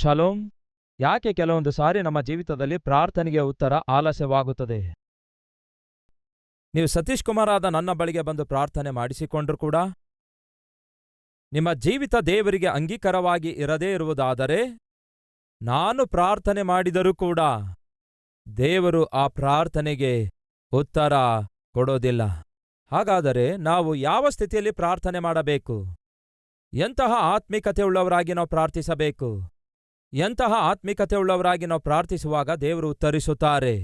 Shalom. ಯಾಕೆ ಕೆಲವೊಂದು ಸಾರಿ ನಮ್ಮ ಜೀವಿತದಲ್ಲಿ ಪ್ರಾರ್ಥನೆಗೆ ಉತ್ತರ ಆಲಸ್ಯವಾಗುತ್ತದೆ? ನೀವು ಸತೀಶ್ ಕುಮಾರ್ ಆದ ನನ್ನ ಬಳಿಗೆ ಬಂದು ಪ್ರಾರ್ಥನೆ ಮಾಡಿಸಿಕೊಂಡ್ರು ಕೂಡ ನಿಮ್ಮ ಜೀವಿತ ದೇವರಿಗೆ ಅಂಗೀಕಾರವಾಗಿ ಇರದೇ ಇರುವುದಾದರೆ, ನಾನು ಪ್ರಾರ್ಥನೆ ಮಾಡಿದರೂ ಕೂಡ ದೇವರು ಆ ಪ್ರಾರ್ಥನೆಗೆ ಉತ್ತರ ಕೊಡೋದಿಲ್ಲ. ಹಾಗಾದರೆ ನಾವು ಯಾವ ಸ್ಥಿತಿಯಲ್ಲಿ ಪ್ರಾರ್ಥನೆ ಮಾಡಬೇಕು? ಎಂತಹ ಆತ್ಮಿಕತೆಯುಳ್ಳವರಾಗಿ ನಾವು ಪ್ರಾರ್ಥಿಸಬೇಕು? ಎಂತಹ ಆತ್ಮಿಕತೆಯುಳ್ಳವರಾಗಿ ನಾವು ಪ್ರಾರ್ಥಿಸುವಾಗ ದೇವರು ಉತ್ತರಿಸುತ್ತಾರೆ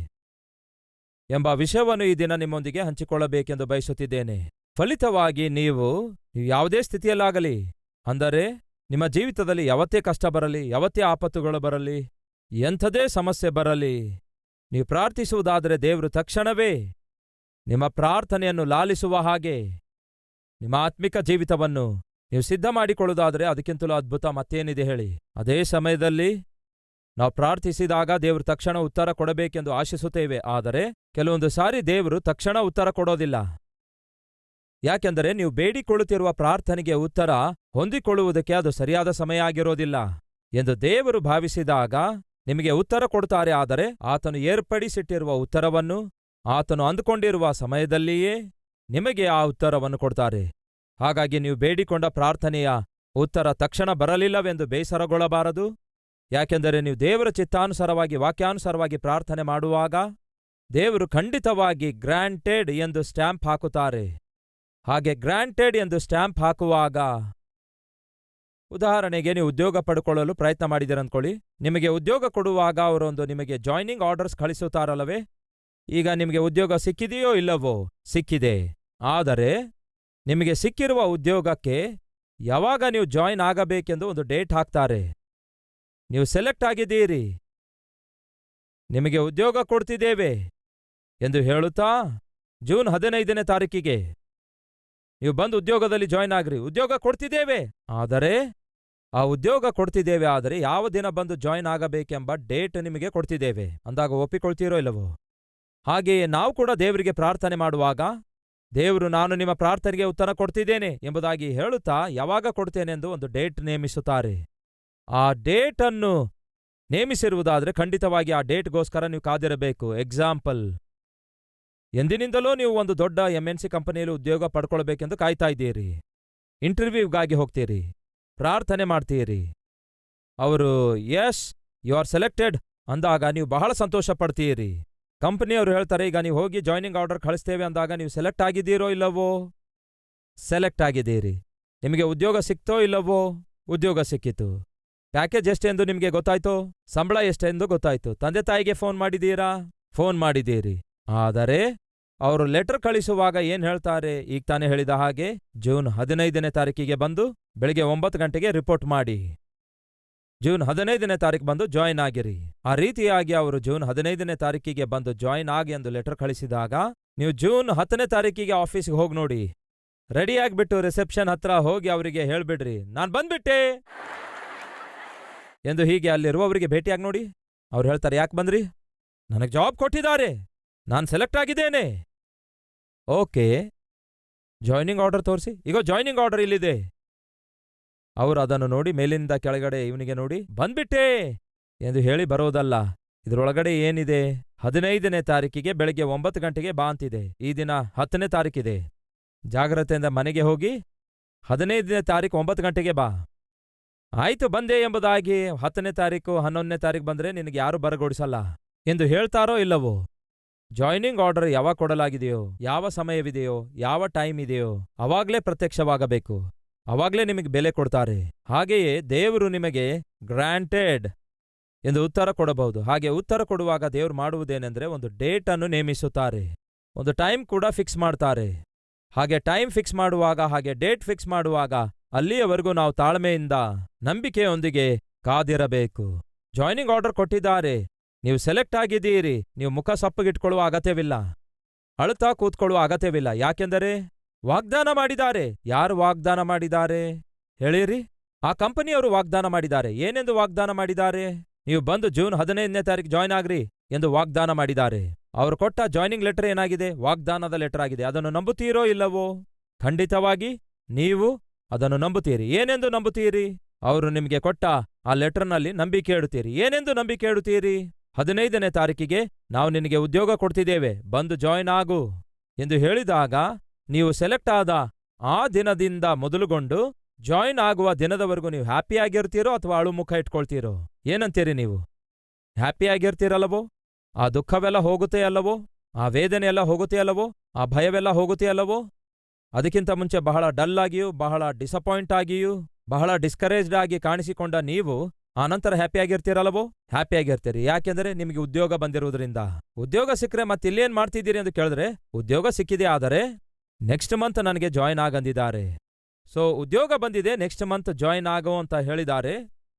ಎಂಬ ವಿಷಯವನ್ನು ಈ ದಿನ ನಿಮ್ಮೊಂದಿಗೆ ಹಂಚಿಕೊಳ್ಳಬೇಕೆಂದು ಬಯಸುತ್ತಿದ್ದೇನೆ. ಫಲಿತವಾಗಿ ನೀವು ಯಾವುದೇ ಸ್ಥಿತಿಯಲ್ಲಾಗಲಿ, ಅಂದರೆ ನಿಮ್ಮ ಜೀವಿತದಲ್ಲಿ ಯಾವತ್ತೇ ಕಷ್ಟ ಬರಲಿ, ಯಾವತ್ತೇ ಆಪತ್ತುಗಳು ಬರಲಿ, ಎಂಥದೇ ಸಮಸ್ಯೆ ಬರಲಿ, ನೀವು ಪ್ರಾರ್ಥಿಸುವುದಾದರೆ ದೇವರು ತಕ್ಷಣವೇ ನಿಮ್ಮ ಪ್ರಾರ್ಥನೆಯನ್ನು ಲಾಲಿಸುವ ಹಾಗೆ ನಿಮ್ಮ ಆತ್ಮಿಕ ಜೀವಿತವನ್ನು ನೀವು ಸಿದ್ಧ ಮಾಡಿಕೊಳ್ಳುವುದಾದರೆ ಅದಕ್ಕಿಂತಲೂ ಅದ್ಭುತ ಮತ್ತೇನಿದೆ ಹೇಳಿ? ಅದೇ ಸಮಯದಲ್ಲಿ ನಾವು ಪ್ರಾರ್ಥಿಸಿದಾಗ ದೇವರು ತಕ್ಷಣ ಉತ್ತರ ಕೊಡಬೇಕೆಂದು ಆಶಿಸುತ್ತೇವೆ. ಆದರೆ ಕೆಲವೊಂದು ಸಾರಿ ದೇವರು ತಕ್ಷಣ ಉತ್ತರ ಕೊಡೋದಿಲ್ಲ. ಯಾಕೆಂದರೆ ನೀವು ಬೇಡಿಕೊಳ್ಳುತ್ತಿರುವ ಪ್ರಾರ್ಥನೆಗೆ ಉತ್ತರ ಹೊಂದಿಕೊಳ್ಳುವುದಕ್ಕೆ ಅದು ಸರಿಯಾದ ಸಮಯ ಆಗಿರೋದಿಲ್ಲ ಎಂದು ದೇವರು ಭಾವಿಸಿದಾಗ ನಿಮಗೆ ಉತ್ತರ ಕೊಡುತ್ತಾರೆ. ಆದರೆ ಆತನು ಏರ್ಪಡಿಸಿಟ್ಟಿರುವ ಉತ್ತರವನ್ನು ಆತನು ಅಂದುಕೊಂಡಿರುವ ಸಮಯದಲ್ಲಿಯೇ ನಿಮಗೆ ಆ ಉತ್ತರವನ್ನು ಕೊಡ್ತಾರೆ. ಹಾಗಾಗಿ ನೀವು ಬೇಡಿಕೊಂಡ ಪ್ರಾರ್ಥನೆಯ ಉತ್ತರ ತಕ್ಷಣ ಬರಲಿಲ್ಲವೆಂದು ಬೇಸರಗೊಳ್ಳಬಾರದು. ಯಾಕೆಂದರೆ ನೀವು ದೇವರ ಚಿತ್ತಾನುಸಾರವಾಗಿ, ವಾಕ್ಯಾನುಸಾರವಾಗಿ ಪ್ರಾರ್ಥನೆ ಮಾಡುವಾಗ ದೇವರು ಖಂಡಿತವಾಗಿ ಗ್ರಾಂಟೆಡ್ ಎಂದು ಸ್ಟ್ಯಾಂಪ್ ಹಾಕುತ್ತಾರೆ. ಹಾಗೆ ಗ್ರಾಂಟೆಡ್ ಎಂದು ಸ್ಟ್ಯಾಂಪ್ ಹಾಕುವಾಗ, ಉದಾಹರಣೆಗೆ ನೀವು ಉದ್ಯೋಗ ಪಡ್ಕೊಳ್ಳಲು ಪ್ರಯತ್ನ ಮಾಡಿದಿರಂದ್ಕೊಳ್ಳಿ. ನಿಮಗೆ ಉದ್ಯೋಗ ಕೊಡುವಾಗ ಅವರೊಂದು ನಿಮಗೆ ಜಾಯ್ನಿಂಗ್ ಆರ್ಡರ್ಸ್ ಕಳಿಸುತ್ತಾರಲ್ಲವೇ? ಈಗ ನಿಮಗೆ ಉದ್ಯೋಗ ಸಿಕ್ಕಿದೆಯೋ ಇಲ್ಲವೋ? ಸಿಕ್ಕಿದೆ. ಆದರೆ ನಿಮಗೆ ಸಿಕ್ಕಿರುವ ಉದ್ಯೋಗಕ್ಕೆ ಯಾವಾಗ ನೀವು ಜಾಯಿನ್ ಆಗಬೇಕೆಂದು ಒಂದು ಡೇಟ್ ಹಾಕ್ತಾರೆ. ನೀವು ಸೆಲೆಕ್ಟ್ ಆಗಿದ್ದೀರಿ, ನಿಮಗೆ ಉದ್ಯೋಗ ಕೊಡ್ತಿದ್ದೇವೆ ಎಂದು ಹೇಳುತ್ತಾ ಜೂನ್ 15ನೇ ತಾರೀಕಿಗೆ ನೀವು ಬಂದು ಉದ್ಯೋಗದಲ್ಲಿ ಜಾಯಿನ್ ಆಗ್ರಿ, ಉದ್ಯೋಗ ಕೊಡ್ತಿದ್ದೇವೆ. ಆದರೆ ಆ ಉದ್ಯೋಗ ಕೊಡ್ತಿದ್ದೇವೆ, ಆದರೆ ಯಾವ ದಿನ ಬಂದು ಜಾಯಿನ್ ಆಗಬೇಕೆಂಬ ಡೇಟ್ ನಿಮಗೆ ಕೊಡ್ತಿದ್ದೇವೆ ಅಂದಾಗ ಒಪ್ಪಿಕೊಳ್ತೀರೋ ಇಲ್ಲವೋ? ಹಾಗೆಯೇ ನಾವು ಕೂಡ ದೇವರಿಗೆ ಪ್ರಾರ್ಥನೆ ಮಾಡುವಾಗ ದೇವರು ನಾನು ನಿಮ್ಮ ಪ್ರಾರ್ಥನೆಗೆ ಉತ್ತರ ಕೊಡ್ತಿದ್ದೇನೆ ಎಂಬುದಾಗಿ ಹೇಳುತ್ತಾ ಯಾವಾಗ ಕೊಡ್ತೇನೆಂದು ಒಂದು ಡೇಟ್ ನೇಮಿಸುತ್ತಾರೆ. ಆ ಡೇಟನ್ನು ನೇಮಿಸಿರುವುದಾದರೆ ಖಂಡಿತವಾಗಿ ಆ ಡೇಟ್ಗೋಸ್ಕರ ನೀವು ಕಾದಿರಬೇಕು. ಎಕ್ಸಾಂಪಲ್, ಎಂದಿನಿಂದಲೂ ನೀವು ಒಂದು ದೊಡ್ಡ MNC ಕಂಪನಿಯಲ್ಲಿ ಉದ್ಯೋಗ ಪಡ್ಕೊಳ್ಬೇಕೆಂದು ಕಾಯ್ತಾ ಇದ್ದೀರಿ. ಇಂಟರ್ವ್ಯೂಗಾಗಿ ಹೋಗ್ತೀರಿ, ಪ್ರಾರ್ಥನೆ ಮಾಡ್ತೀರಿ, ಅವರು ಯಸ್ ಯು ಆರ್ ಸೆಲೆಕ್ಟೆಡ್ ಅಂದಾಗ ನೀವು ಬಹಳ ಸಂತೋಷ ಪಡ್ತೀರಿ. ಕಂಪನಿಯವರು ಹೇಳ್ತಾರೆ ಈಗ ನೀವು ಹೋಗಿ ಜಾಯ್ನಿಂಗ್ ಆರ್ಡರ್ ಕಳಿಸ್ತೇವೆ ಅಂದಾಗ ನೀವು ಸೆಲೆಕ್ಟ್ ಆಗಿದ್ದೀರೋ ಇಲ್ಲವೋ? ಸೆಲೆಕ್ಟ್ ಆಗಿದ್ದೀರಿ. ನಿಮಗೆ ಉದ್ಯೋಗ ಸಿಕ್ತೋ ಇಲ್ಲವೋ? ಉದ್ಯೋಗ ಸಿಕ್ಕಿತು. ಪ್ಯಾಕೇಜ್ ಎಷ್ಟೆಂದು ನಿಮಗೆ ಗೊತ್ತಾಯ್ತೋ? ಸಂಬಳ ಎಷ್ಟೆಂದು ಗೊತ್ತಾಯ್ತು. ತಂದೆ ತಾಯಿಗೆ ಫೋನ್ ಮಾಡಿದ್ದೀರಾ? ಫೋನ್ ಮಾಡಿದ್ದೀರಿ. ಆದರೆ ಅವರು ಲೆಟರ್ ಕಳಿಸುವಾಗ ಏನ್ ಹೇಳ್ತಾರೆ? ಈಗ ತಾನೇ ಹೇಳಿದ ಹಾಗೆ ಜೂನ್ 15ನೇ ತಾರೀಕಿಗೆ ಬಂದು ಬೆಳಿಗ್ಗೆ 9 ಗಂಟೆಗೆ ರಿಪೋರ್ಟ್ ಮಾಡಿ, ಜೂನ್ 15ನೇ ತಾರೀಕು ಬಂದು ಜಾಯಿನ್ ಆಗಿರಿ. ಆ ರೀತಿಯಾಗಿ ಅವರು ಜೂನ್ 15ನೇ ತಾರೀಕಿಗೆ ಬಂದು ಜಾಯಿನ್ ಆಗಿ ಎಂದು ಲೆಟರ್ ಕಳಿಸಿದಾಗ ನೀವು ಜೂನ್ 10ನೇ ತಾರೀಕಿಗೆ ಆಫೀಸ್ಗೆ ಹೋಗಿ ನೋಡಿ, ರೆಡಿಯಾಗ್ಬಿಟ್ಟು ರಿಸೆಪ್ಷನ್ ಹತ್ರ ಹೋಗಿ ಅವರಿಗೆ ಹೇಳ್ಬಿಡ್ರಿ ನಾನ್ ಬಂದ್ಬಿಟ್ಟೆ ಎಂದು. ಹೀಗೆ ಅಲ್ಲಿರುವವರಿಗೆ ಭೇಟಿಯಾಗಿ ನೋಡಿ. ಅವ್ರು ಹೇಳ್ತಾರೆ ಯಾಕೆ ಬಂದ್ರಿ? ನನಗೆ ಜಾಬ್ ಕೊಟ್ಟಿದ್ದಾರೆ, ನಾನು ಸೆಲೆಕ್ಟ್ ಆಗಿದ್ದೇನೆ. ಓಕೆ, ಜಾಯ್ನಿಂಗ್ ಆರ್ಡರ್ ತೋರಿಸಿ, ಈಗ ಜಾಯ್ನಿಂಗ್ ಆರ್ಡರ್ ಇಲ್ಲಿದೆ. ಅವರು ಅದನ್ನು ನೋಡಿ ಮೇಲಿನಿಂದ ಕೆಳಗಡೆ ಇವನಿಗೆ ನೋಡಿ ಬಂದ್ಬಿಟ್ಟೆ ಎಂದು ಹೇಳಿ ಬರೋದಲ್ಲ. ಇದರೊಳಗಡೆ ಏನಿದೆ? 15ನೇ ತಾರೀಕಿಗೆ ಬೆಳಗ್ಗೆ 9 ಗಂಟೆಗೆ ಬಾ ಅಂತಿದೆ. ಈ ದಿನ 10ನೇ ತಾರೀಕಿದೆ. ಜಾಗ್ರತೆಯಿಂದ ಮನೆಗೆ ಹೋಗಿ 15ನೇ ತಾರೀಕು 9 ಗಂಟೆಗೆ ಬಾ. ಆಯ್ತು ಬಂದೆ ಎಂಬುದಾಗಿ 10ನೇ ತಾರೀಕು 11ನೇ ತಾರೀಕು ಬಂದ್ರೆ ನಿನಗೆ ಯಾರು ಬರಗೊಡಿಸಲ್ಲ ಎಂದು ಹೇಳ್ತಾರೋ ಇಲ್ಲವೋ? ಜಾಯ್ನಿಂಗ್ ಆರ್ಡರ್ ಯಾವಾಗ ಕೊಡಲಾಗಿದೆಯೋ, ಯಾವ ಸಮಯವಿದೆಯೋ, ಯಾವ ಟೈಮ್ ಇದೆಯೋ ಅವಾಗ್ಲೇ ಪ್ರತ್ಯಕ್ಷವಾಗಬೇಕು. ಅವಾಗ್ಲೇ ನಿಮಗೆ ಬೆಲೆ ಕೊಡ್ತಾರೆ. ಹಾಗೆಯೇ ದೇವರು ನಿಮಗೆ ಗ್ರಾಂಟೆಡ್ ಎಂದು ಉತ್ತರ ಕೊಡಬಹುದು. ಹಾಗೆ ಉತ್ತರ ಕೊಡುವಾಗ ದೇವರು ಮಾಡುವುದೇನೆಂದ್ರೆ ಒಂದು ಡೇಟ್ ಅನ್ನು ನೇಮಿಸುತ್ತಾರೆ, ಒಂದು ಟೈಮ್ ಕೂಡ ಫಿಕ್ಸ್ ಮಾಡ್ತಾರೆ. ಹಾಗೆ ಟೈಮ್ ಫಿಕ್ಸ್ ಮಾಡುವಾಗ, ಹಾಗೆ ಡೇಟ್ ಫಿಕ್ಸ್ ಮಾಡುವಾಗ ಅಲ್ಲಿಯವರೆಗೂ ನಾವು ತಾಳ್ಮೆಯಿಂದ ನಂಬಿಕೆಯೊಂದಿಗೆ ಕಾದಿರಬೇಕು. ಜಾಯ್ನಿಂಗ್ ಆರ್ಡರ್ ಕೊಟ್ಟಿದ್ದಾರೆ, ನೀವು ಸೆಲೆಕ್ಟ್ ಆಗಿದ್ದೀರಿ, ನೀವು ಮುಖ ಸಪ್ಪಗಿಟ್ಕೊಳ್ಳುವ ಅಗತ್ಯವಿಲ್ಲ, ಅಳುತ್ತಾ ಕೂತ್ಕೊಳ್ಳುವ ಅಗತ್ಯವಿಲ್ಲ. ಯಾಕೆಂದರೆ ವಾಗ್ದಾನ ಮಾಡಿದ್ದಾರೆ. ಯಾರು ವಾಗ್ದಾನ ಮಾಡಿದ್ದಾರೆ ಹೇಳಿರಿ? ಆ ಕಂಪನಿಯವರು ವಾಗ್ದಾನ ಮಾಡಿದ್ದಾರೆ. ಏನೆಂದು ವಾಗ್ದಾನ ಮಾಡಿದ್ದಾರೆ? ನೀವು ಬಂದು ಜೂನ್ 15ನೇ ತಾರೀಕು ಜಾಯ್ನ್ ಆಗ್ರಿ ಎಂದು ವಾಗ್ದಾನ ಮಾಡಿದ್ದಾರೆ. ಅವರು ಕೊಟ್ಟ ಜಾಯ್ನಿಂಗ್ ಲೆಟರ್ ಏನಾಗಿದೆ? ವಾಗ್ದಾನದ ಲೆಟರ್ ಆಗಿದೆ. ಅದನ್ನು ನಂಬುತ್ತೀರೋ ಇಲ್ಲವೋ? ಖಂಡಿತವಾಗಿ ನೀವು ಅದನ್ನು ನಂಬುತ್ತೀರಿ. ಏನೆಂದು ನಂಬುತ್ತೀರಿ? ಅವರು ನಿಮಗೆ ಕೊಟ್ಟ ಆ ಲೆಟರ್ನಲ್ಲಿ ನಂಬಿಕೆ ಇಡುತ್ತೀರಿ. ಏನೆಂದು ನಂಬಿಕೆ ಇಡುತ್ತೀರಿ? 15ನೇ ತಾರೀಕಿಗೆ ನಾವು ನಿನಗೆ ಉದ್ಯೋಗ ಕೊಡ್ತಿದ್ದೇವೆ, ಬಂದು ಜಾಯ್ನ್ ಆಗು ಎಂದು ಹೇಳಿದಾಗ ನೀವು ಸೆಲೆಕ್ಟ್ ಆದ ಆ ದಿನದಿಂದ ಮೊದಲುಗೊಂಡು ಜಾಯ್ನ್ ಆಗುವ ದಿನದವರೆಗೂ ನೀವು ಹ್ಯಾಪಿಯಾಗಿರ್ತೀರೋ ಅಥವಾ ಅಳುಮುಖ ಇಟ್ಕೊಳ್ತೀರೋ? ಏನಂತೀರಿ ನೀವು? ಹ್ಯಾಪಿಯಾಗಿರ್ತೀರಲ್ಲವೋ? ಆ ದುಃಖವೆಲ್ಲ ಹೋಗುತ್ತೆ ಅಲ್ಲವೋ? ಆ ವೇದನೆ ಎಲ್ಲ ಹೋಗುತ್ತೆ ಅಲ್ಲವೋ? ಆ ಭಯವೆಲ್ಲ ಹೋಗುತ್ತೆ ಅಲ್ಲವೋ? ಅದಕ್ಕಿಂತ ಮುಂಚೆ ಬಹಳ ಡಲ್ ಆಗಿಯೂ, ಬಹಳ ಡಿಸಪಾಯಿಂಟ್ ಆಗಿಯೂ, ಬಹಳ ಡಿಸ್ಕರೇಜ್ಡ್ ಆಗಿ ಕಾಣಿಸಿಕೊಂಡ ನೀವು ಆನಂತರ ಹ್ಯಾಪಿಯಾಗಿರ್ತೀರಲ್ಲವೋ? ಹ್ಯಾಪಿಯಾಗಿರ್ತೀರಿ. ಯಾಕೆಂದರೆ ನಿಮಗೆ ಉದ್ಯೋಗ ಬಂದಿರುವುದರಿಂದ. ಉದ್ಯೋಗ ಸಿಕ್ಕರೆ ಮತ್ತಿಲ್ಲೇನ್ ಮಾಡ್ತಿದ್ದೀರಿ ಎಂದು ಕೇಳಿದ್ರೆ, ಉದ್ಯೋಗ ಸಿಕ್ಕಿದೆ, ಆದರೆ ನೆಕ್ಸ್ಟ್ ಮಂತ್ ನನಗೆ ಜಾಯ್ನ್ ಆಗಂದಿದ್ದಾರೆ. ಸೊ ಉದ್ಯೋಗ ಬಂದಿದೆ, ನೆಕ್ಸ್ಟ್ ಮಂತ್ ಜಾಯ್ನ್ ಆಗೋ ಅಂತ ಹೇಳಿದ್ದಾರೆ.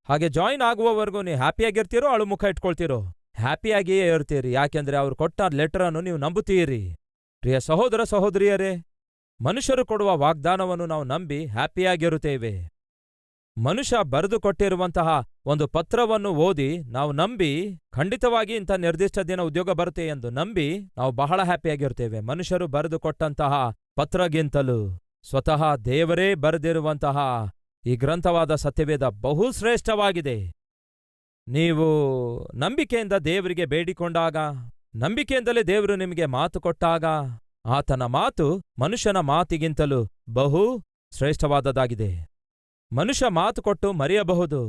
ಹಾಗೆ ಜಾಯ್ನ್ ಆಗುವವರೆಗೂ ನೀವು ಹ್ಯಾಪಿಯಾಗಿರ್ತೀರೋ ಅಳುಮುಖ ಇಟ್ಕೊಳ್ತೀರೋ? ಹ್ಯಾಪಿಯಾಗಿಯೇ ಇರ್ತೀರಿ. ಯಾಕೆಂದ್ರೆ ಅವ್ರು ಕೊಟ್ಟ ಲೆಟರನ್ನು ನೀವು ನಂಬುತ್ತೀರಿ. ಪ್ರಿಯ ಸಹೋದರ ಸಹೋದರಿಯರೇ, ಮನುಷ್ಯರು ಕೊಡುವ ವಾಗ್ದಾನವನ್ನು ನಾವು ನಂಬಿ ಹ್ಯಾಪಿಯಾಗಿರುತ್ತೇವೆ. ಮನುಷ್ಯ ಬರೆದು ಕೊಟ್ಟಿರುವಂತಹ ಒಂದು ಪತ್ರವನ್ನು ಓದಿ ನಾವು ನಂಬಿ ಖಂಡಿತವಾಗಿ ಇಂಥ ನಿರ್ದಿಷ್ಟ ದಿನ ಉದ್ಯೋಗ ಬರುತ್ತೆ ಎಂದು ನಂಬಿ ನಾವು ಬಹಳ ಹ್ಯಾಪಿಯಾಗಿರುತ್ತೇವೆ. ಮನುಷ್ಯರು ಬರೆದು ಕೊಟ್ಟಂತಹ ಪತ್ರಗಿಂತಲೂ ಸ್ವತಃ ದೇವರೇ ಬರೆದಿರುವಂತಹ ಈ ಗ್ರಂಥವಾದ ಸತ್ಯವೇದ ಬಹುಶ್ರೇಷ್ಠವಾಗಿದೆ. ನೀವು ನಂಬಿಕೆಯಿಂದ ದೇವರಿಗೆ ಬೇಡಿಕೊಂಡಾಗ, ನಂಬಿಕೆಯಿಂದಲೇ ದೇವರು ನಿಮಗೆ ಮಾತು ಕೊಟ್ಟಾಗ, ಆತನ ಮಾತು ಮನುಷ್ಯನ ಮಾತಿಗಿಂತಲೂ ಬಹು ಶ್ರೇಷ್ಠವಾದದ್ದಾಗಿದೆ. ಮನುಷ್ಯ ಮಾತು ಕೊಟ್ಟು ಮರೆಯಬಹುದು,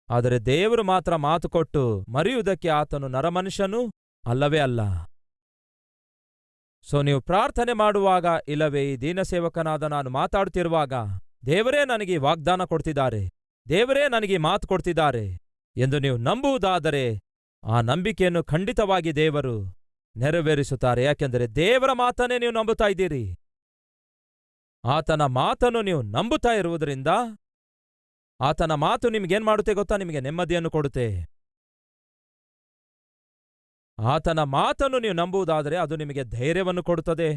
ಆದರೆ ದೇವರು ಮಾತ್ರ ಮಾತು ಕೊಟ್ಟು ಮರೆಯುವುದಕ್ಕೆ ಆತನು ನರಮನುಷ್ಯನೂ ಅಲ್ಲವೇ ಅಲ್ಲ. ಸೊ ನೀವು ಪ್ರಾರ್ಥನೆ ಮಾಡುವಾಗ, ಇಲ್ಲವೇ ಈ ದೀನಸೇವಕನಾದ ನಾನು ಮಾತಾಡುತ್ತಿರುವಾಗ, ದೇವರೇ ನನಗೆ ವಾಗ್ದಾನ ಕೊಡ್ತಿದ್ದಾರೆ, ದೇವರೇ ನನಗೆ ಮಾತು ಕೊಡ್ತಿದ್ದಾರೆ ಎಂದು ನೀವು ನಂಬುವುದಾದರೆ ಆ ನಂಬಿಕೆಯನ್ನು ಖಂಡಿತವಾಗಿ ದೇವರು ನೆರವೇರಿಸುತ್ತಾರೆ. ಯಾಕೆಂದರೆ ದೇವರ ಮಾತನ್ನೇ ನೀವು ನಂಬುತ್ತಾ ಇದ್ದೀರಿ. ಆತನ ಮಾತನ್ನು ನೀವು ನಂಬುತ್ತಾ ಇರುವುದರಿಂದ ಆತನ ಮಾತು ನಿಮಗೇನ್ ಮಾಡುತ್ತೆ ಗೊತ್ತಾ? ನಿಮಗೆ ನೆಮ್ಮದಿಯನ್ನು ಕೊಡುತ್ತೆ. ಆತನ ಮಾತನ್ನು ನೀವು ನಂಬುವುದಾದರೆ ಅದು ನಿಮಗೆ ಧೈರ್ಯವನ್ನು ಕೊಡುತ್ತದೆ.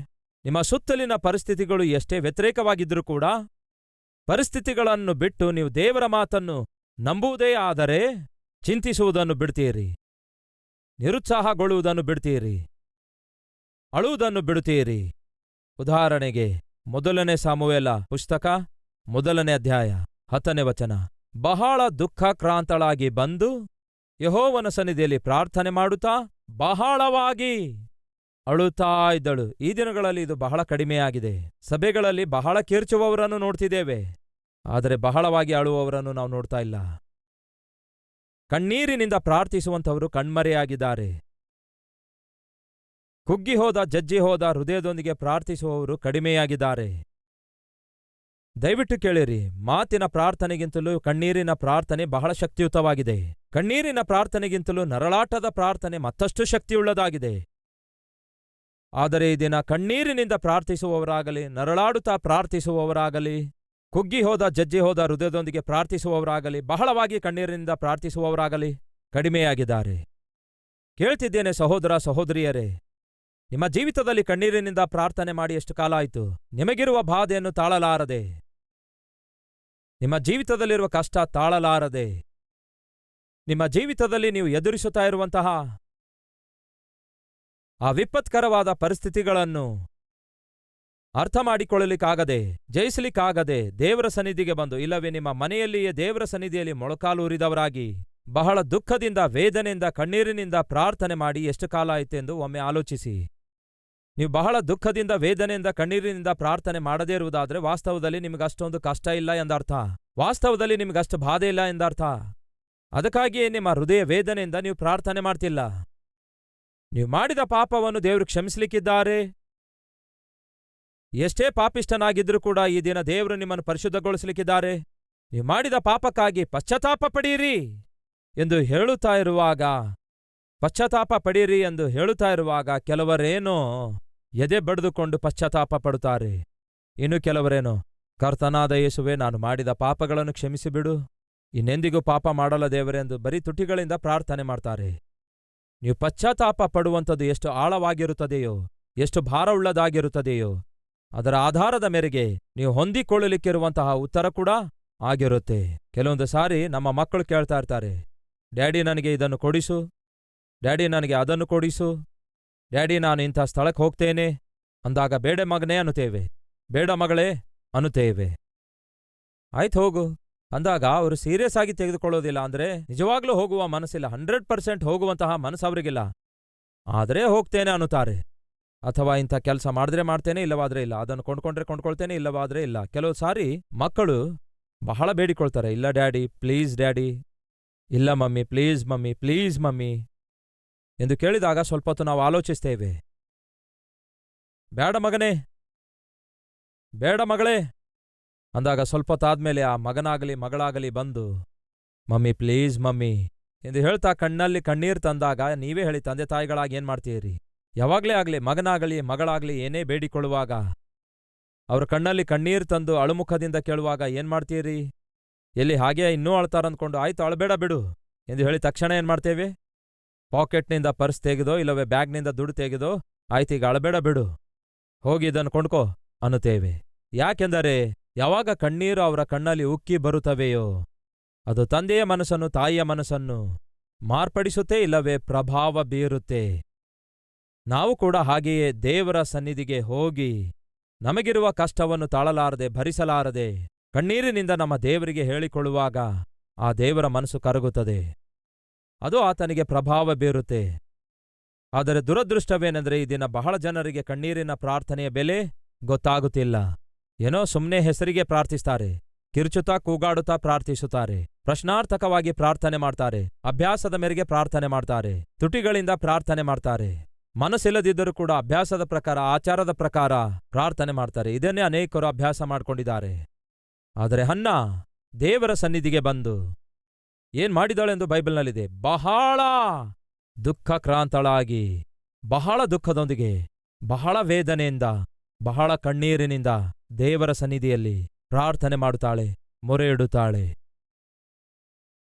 ನಿಮ್ಮ ಸುತ್ತಲಿನ ಪರಿಸ್ಥಿತಿಗಳು ಎಷ್ಟೇ ವ್ಯತಿರೇಕವಾಗಿದ್ದರೂ ಕೂಡ ಪರಿಸ್ಥಿತಿಗಳನ್ನು ಬಿಟ್ಟು ನೀವು ದೇವರ ಮಾತನ್ನು ನಂಬುವುದೇ ಆದರೆ ಚಿಂತಿಸುವುದನ್ನು ಬಿಡ್ತೀರಿ, ನಿರುತ್ಸಾಹಗೊಳ್ಳುವುದನ್ನು ಬಿಡ್ತೀರಿ, ಅಳುವುದನ್ನು ಬಿಡುತ್ತೀರಿ. ಉದಾಹರಣೆಗೆ 1ನೇ ಸಾಮುವೇಲ ಪುಸ್ತಕ 1ನೇ ಅಧ್ಯಾಯ 10ನೇ ವಚನ. ಬಹಳ ದುಃಖಕ್ರಾಂತಳಾಗಿ ಬಂದು ಯೆಹೋವನ ಸನ್ನಿಧಿಯಲ್ಲಿ ಪ್ರಾರ್ಥನೆ ಮಾಡುತ್ತಾ ಬಹಳವಾಗಿ ಅಳುತ್ತಾ ಇದ್ದಳು. ಈ ದಿನಗಳಲ್ಲಿ ಇದು ಬಹಳ ಕಡಿಮೆಯಾಗಿದೆ. ಸಭೆಗಳಲ್ಲಿ ಬಹಳ ಕಿರ್ಚುವವರನ್ನು ನೋಡ್ತಿದ್ದೇವೆ, ಆದರೆ ಬಹಳವಾಗಿ ಅಳುವವರನ್ನು ನಾವು ನೋಡ್ತಾ ಇಲ್ಲ. ಕಣ್ಣೀರಿನಿಂದ ಪ್ರಾರ್ಥಿಸುವಂಥವರು ಕಣ್ಮರೆಯಾಗಿದ್ದಾರೆ. ಕುಗ್ಗಿಹೋದ ಜಜ್ಜಿಹೋದ ಹೃದಯದೊಂದಿಗೆ ಪ್ರಾರ್ಥಿಸುವವರು ಕಡಿಮೆಯಾಗಿದ್ದಾರೆ. ದಯವಿಟ್ಟು ಕೇಳಿರಿ, ಮಾತಿನ ಪ್ರಾರ್ಥನೆಗಿಂತಲೂ ಕಣ್ಣೀರಿನ ಪ್ರಾರ್ಥನೆ ಬಹಳ ಶಕ್ತಿಯುತವಾಗಿದೆ. ಕಣ್ಣೀರಿನ ಪ್ರಾರ್ಥನೆಗಿಂತಲೂ ನರಳಾಟದ ಪ್ರಾರ್ಥನೆ ಮತ್ತಷ್ಟು ಶಕ್ತಿಯುಳ್ಳದಾಗಿದೆ. ಆದರೆ ಈ ದಿನ ಕಣ್ಣೀರಿನಿಂದ ಪ್ರಾರ್ಥಿಸುವವರಾಗಲಿ, ನರಳಾಡುತ್ತಾ ಪ್ರಾರ್ಥಿಸುವವರಾಗಲಿ, ಕುಗ್ಗಿಹೋದ ಜಜ್ಜಿಹೋದ ಹೃದಯದೊಂದಿಗೆ ಪ್ರಾರ್ಥಿಸುವವರಾಗಲಿ, ಬಹಳವಾಗಿ ಕಣ್ಣೀರಿನಿಂದ ಪ್ರಾರ್ಥಿಸುವವರಾಗಲಿ ಕಡಿಮೆಯಾಗಿದ್ದಾರೆ. ಕೇಳ್ತಿದ್ದೇನೆ ಸಹೋದರ ಸಹೋದರಿಯರೇ, ನಿಮ್ಮ ಜೀವಿತದಲ್ಲಿ ಕಣ್ಣೀರಿನಿಂದ ಪ್ರಾರ್ಥನೆ ಮಾಡಿ ಎಷ್ಟು ಕಾಲ ಆಯಿತು? ನಿಮಗಿರುವ ಬಾಧೆಯನ್ನು ತಾಳಲಾರದೆ, ನಿಮ್ಮ ಜೀವಿತದಲ್ಲಿರುವ ಕಷ್ಟ ತಾಳಲಾರದೆ, ನಿಮ್ಮ ಜೀವಿತದಲ್ಲಿ ನೀವು ಎದುರಿಸುತ್ತಾ ಇರುವಂತಹ ಆ ವಿಪತ್ಕರವಾದ ಪರಿಸ್ಥಿತಿಗಳನ್ನು ಅರ್ಥ ಮಾಡಿಕೊಳ್ಳಲಿಕ್ಕಾಗದೆ, ಜಯಿಸಲಿಕ್ಕಾಗದೆ ದೇವರ ಸನ್ನಿಧಿಗೆ ಬಂದು, ಇಲ್ಲವೇ ನಿಮ್ಮ ಮನೆಯಲ್ಲಿಯೇ ದೇವರ ಸನ್ನಿಧಿಯಲ್ಲಿ ಮೊಳಕಾಲೂರಿದವರಾಗಿ ಬಹಳ ದುಃಖದಿಂದ, ವೇದನೆಯಿಂದ, ಕಣ್ಣೀರಿನಿಂದ ಪ್ರಾರ್ಥನೆ ಮಾಡಿ ಎಷ್ಟು ಕಾಲ ಆಯಿತೆಂದು ಒಮ್ಮೆ ಆಲೋಚಿಸಿ. ನೀವು ಬಹಳ ದುಃಖದಿಂದ, ವೇದನೆಯಿಂದ, ಕಣ್ಣೀರಿನಿಂದ ಪ್ರಾರ್ಥನೆ ಮಾಡದೇ ಇರುವುದಾದರೆ ವಾಸ್ತವದಲ್ಲಿ ನಿಮಗಷ್ಟೊಂದು ಕಷ್ಟ ಇಲ್ಲ ಎಂದರ್ಥ. ವಾಸ್ತವದಲ್ಲಿ ನಿಮಗಷ್ಟು ಬಾಧೆ ಇಲ್ಲ ಎಂದರ್ಥ. ಅದಕ್ಕಾಗಿಯೇ ನಿಮ್ಮ ಹೃದಯ ವೇದನೆಯಿಂದ ನೀವು ಪ್ರಾರ್ಥನೆ ಮಾಡ್ತಿಲ್ಲ. ನೀವು ಮಾಡಿದ ಪಾಪವನ್ನು ದೇವರು ಕ್ಷಮಿಸಲಿಕ್ಕಿದ್ದಾರೆ. ಎಷ್ಟೇ ಪಾಪಿಷ್ಠನಾಗಿದ್ರೂ ಕೂಡ ಈ ದಿನ ದೇವರು ನಿಮ್ಮನ್ನು ಪರಿಶುದ್ಧಗೊಳಿಸಲಿಕ್ಕಿದ್ದಾರೆ. ನೀವು ಮಾಡಿದ ಪಾಪಕ್ಕಾಗಿ ಪಶ್ಚಾತ್ತಾಪ ಪಡೆಯಿರಿ ಎಂದು ಹೇಳುತ್ತಾ ಇರುವಾಗ, ಪಶ್ಚಾತ್ತಾಪ ಪಡೆಯಿರಿ ಎಂದು ಹೇಳುತ್ತಾ ಇರುವಾಗ ಕೆಲವರೇನೋ ಎದೆ ಬಡಿದುಕೊಂಡು ಪಶ್ಚಾತ್ತಾಪ ಪಡುತ್ತಾರೆ. ಇನ್ನು ಕೆಲವರೇನೋ, ಕರ್ತನಾದ ಯೇಸುವೆ, ನಾನು ಮಾಡಿದ ಪಾಪಗಳನ್ನು ಕ್ಷಮಿಸಿಬಿಡು, ಇನ್ನೆಂದಿಗೂ ಪಾಪ ಮಾಡಲ್ಲ ದೇವರೆಂದು ಬರೀ ತುಟಿಗಳಿಂದ ಪ್ರಾರ್ಥನೆ ಮಾಡ್ತಾರೆ. ನೀವು ಪಶ್ಚಾತ್ತಾಪ ಪಡುವಂಥದ್ದು ಎಷ್ಟು ಆಳವಾಗಿರುತ್ತದೆಯೋ, ಎಷ್ಟು ಭಾರವುಳ್ಳದಾಗಿರುತ್ತದೆಯೋ ಅದರ ಆಧಾರದ ಮೇರೆಗೆ ನೀವು ಹೊಂದಿಕೊಳ್ಳಲಿಕ್ಕಿರುವಂತಹ ಉತ್ತರ ಕೂಡ ಆಗಿರುತ್ತೆ. ಕೆಲವೊಂದು ಸಾರಿ ನಮ್ಮ ಮಕ್ಕಳು ಕೇಳ್ತಾ ಇರ್ತಾರೆ, ಡ್ಯಾಡಿ ನನಗೆ ಇದನ್ನು ಕೊಡಿಸು, ಡ್ಯಾಡಿ ನನಗೆ ಅದನ್ನು ಕೊಡಿಸು, ಡ್ಯಾಡಿ ನಾನು ಇಂಥ ಸ್ಥಳಕ್ಕೆ ಹೋಗ್ತೇನೆ ಅಂದಾಗ ಬೇಡ ಮಗನೇ ಅನ್ನುತ್ತೇವೆ, ಬೇಡ ಮಗಳೇ ಅನ್ನುತ್ತೇವೆ. ಆಯ್ತು ಹೋಗು ಅಂದಾಗ ಅವರು ಸೀರಿಯಸ್ ಆಗಿ ತೆಗೆದುಕೊಳ್ಳೋದಿಲ್ಲ. ಅಂದ್ರೆ ನಿಜವಾಗ್ಲೂ ಹೋಗುವ ಮನಸ್ಸಿಲ್ಲ, 100% ಹೋಗುವಂತಹ ಮನಸ್ಸು ಅವರಿಗಿಲ್ಲ. ಆದರೆ ಹೋಗ್ತೇನೆ ಅನ್ನುತ್ತಾರೆ. ಅಥವಾ ಇಂಥ ಕೆಲಸ ಮಾಡಿದ್ರೆ ಮಾಡ್ತೇನೆ, ಇಲ್ಲವಾದ್ರೆ ಇಲ್ಲ, ಅದನ್ನು ಕೊಂಡ್ಕೊಂಡ್ರೆ ಕೊಂಡ್ಕೊಳ್ತೇನೆ, ಇಲ್ಲವಾದ್ರೆ ಇಲ್ಲ. ಕೆಲವು ಸಾರಿ ಮಕ್ಕಳು ಬಹಳ ಬೇಡಿಕೊಳ್ತಾರೆ, ಇಲ್ಲ ಡ್ಯಾಡಿ ಪ್ಲೀಸ್ ಡ್ಯಾಡಿ, ಇಲ್ಲ mummy please mummy, please mummy ಎಂದು ಕೇಳಿದಾಗ ಸ್ವಲ್ಪ ಹೊತ್ತು ನಾವು ಆಲೋಚಿಸ್ತೇವೆ. ಬೇಡ ಮಗನೇ, ಬೇಡ ಮಗಳೇ ಅಂದಾಗ ಸ್ವಲ್ಪ ಹೊತ್ತಾದ್ಮೇಲೆ ಆ ಮಗನಾಗಲಿ ಮಗಳಾಗಲಿ ಬಂದು ಮಮ್ಮಿ ಪ್ಲೀಸ್ ಮಮ್ಮಿ ಎಂದು ಹೇಳ್ತಾ ಕಣ್ಣಲ್ಲಿ ಕಣ್ಣೀರು ತಂದಾಗ ನೀವೇ ಹೇಳಿ, ತಂದೆ ತಾಯಿಗಳಾಗಿ ಏನ್ ಮಾಡ್ತೀರಿ? ಯಾವಾಗ್ಲೇ ಆಗ್ಲಿ ಮಗನಾಗಲಿ ಮಗಳಾಗ್ಲಿ ಏನೇ ಬೇಡಿಕೊಳ್ಳುವಾಗ ಅವ್ರ ಕಣ್ಣಲ್ಲಿ ಕಣ್ಣೀರು ತಂದು ಅಳುಮುಖದಿಂದ ಕೇಳುವಾಗ ಏನ್ ಮಾಡ್ತೀರಿ? ಎಲ್ಲಿ ಹಾಗೆ ಇನ್ನೂ ಅಳ್ತಾರಂದ್ಕೊಂಡು ಆಯ್ತು ಅಳಬೇಡ ಬಿಡು ಎಂದು ಹೇಳಿ ತಕ್ಷಣ ಏನ್ ಮಾಡ್ತೇವೆ? ಪಾಕೆಟ್ನಿಂದ ಪರ್ಸ್ ತೆಗೆದೋ ಇಲ್ಲವೇ ಬ್ಯಾಗ್ನಿಂದ ದುಡ್ಡು ತೆಗೆದೋ ಆಯ್ತು ಈಗ ಅಳಬೇಡ ಬಿಡು, ಹೋಗಿ ಇದನ್ನು ಕೊಂಡ್ಕೋ ಅನ್ನುತ್ತೇವೆ. ಯಾಕೆಂದರೆ ಯಾವಾಗ ಕಣ್ಣೀರು ಅವರ ಕಣ್ಣಲ್ಲಿ ಉಕ್ಕಿ ಬರುತ್ತವೆಯೋ ಅದು ತಂದೆಯ ಮನಸ್ಸನ್ನು ತಾಯಿಯ ಮನಸ್ಸನ್ನು ಮಾರ್ಪಡಿಸುತ್ತೆ, ಇಲ್ಲವೇ ಪ್ರಭಾವ ಬೀರುತ್ತೆ. ನಾವು ಕೂಡ ಹಾಗೆಯೇ ದೇವರ ಸನ್ನಿಧಿಗೆ ಹೋಗಿ ನಮಗಿರುವ ಕಷ್ಟವನ್ನು ತಾಳಲಾರದೆ ಭರಿಸಲಾರದೆ ಕಣ್ಣೀರಿನಿಂದ ನಮ್ಮ ದೇವರಿಗೆ ಹೇಳಿಕೊಳ್ಳುವಾಗ ಆ ದೇವರ ಮನಸ್ಸು ಕರಗುತ್ತದೆ, ಅದು ಆತನಿಗೆ ಪ್ರಭಾವ ಬೀರುತ್ತೆ. ಆದರೆ ದುರದೃಷ್ಟವೇನೆಂದರೆ ಈ ದಿನ ಬಹಳ ಜನರಿಗೆ ಕಣ್ಣೀರಿನ ಪ್ರಾರ್ಥನೆಯ ಬೆಲೆ ಗೊತ್ತಾಗುತ್ತಿಲ್ಲ. ಏನೋ ಸುಮ್ಮನೆ ಹೆಸರಿಗೆ ಪ್ರಾರ್ಥಿಸ್ತಾರೆ, ಕಿರುಚುತ್ತಾ ಕೂಗಾಡುತ್ತಾ ಪ್ರಾರ್ಥಿಸುತ್ತಾರೆ, ಪ್ರಶ್ನಾರ್ಥಕವಾಗಿ ಪ್ರಾರ್ಥನೆ ಮಾಡ್ತಾರೆ, ಅಭ್ಯಾಸದ ಮೇರೆಗೆ ಪ್ರಾರ್ಥನೆ ಮಾಡ್ತಾರೆ, ತುಟಿಗಳಿಂದ ಪ್ರಾರ್ಥನೆ ಮಾಡ್ತಾರೆ. ಮನಸ್ಸಿಲ್ಲದಿದ್ದರೂ ಕೂಡ ಅಭ್ಯಾಸದ ಪ್ರಕಾರ ಆಚಾರದ ಪ್ರಕಾರ ಪ್ರಾರ್ಥನೆ ಮಾಡ್ತಾರೆ. ಇದನ್ನೇ ಅನೇಕರು ಅಭ್ಯಾಸ ಮಾಡ್ಕೊಂಡಿದ್ದಾರೆ. ಆದರೆ ಹನ್ನ ದೇವರ ಸನ್ನಿಧಿಗೆ ಬಂದು ಏನ್ ಮಾಡಿದಳೆಂದು ಬೈಬಲ್ನಲ್ಲಿದೆ, ಬಹಳ ದುಃಖಕ್ರಾಂತಳಾಗಿ ಬಹಳ ದುಃಖದೊಂದಿಗೆ ಬಹಳ ವೇದನೆಯಿಂದ ಬಹಳ ಕಣ್ಣೀರಿನಿಂದ ದೇವರ ಸನ್ನಿಧಿಯಲ್ಲಿ ಪ್ರಾರ್ಥನೆ ಮಾಡುತ್ತಾಳೆ, ಮೊರೆ ಇಡುತ್ತಾಳೆ.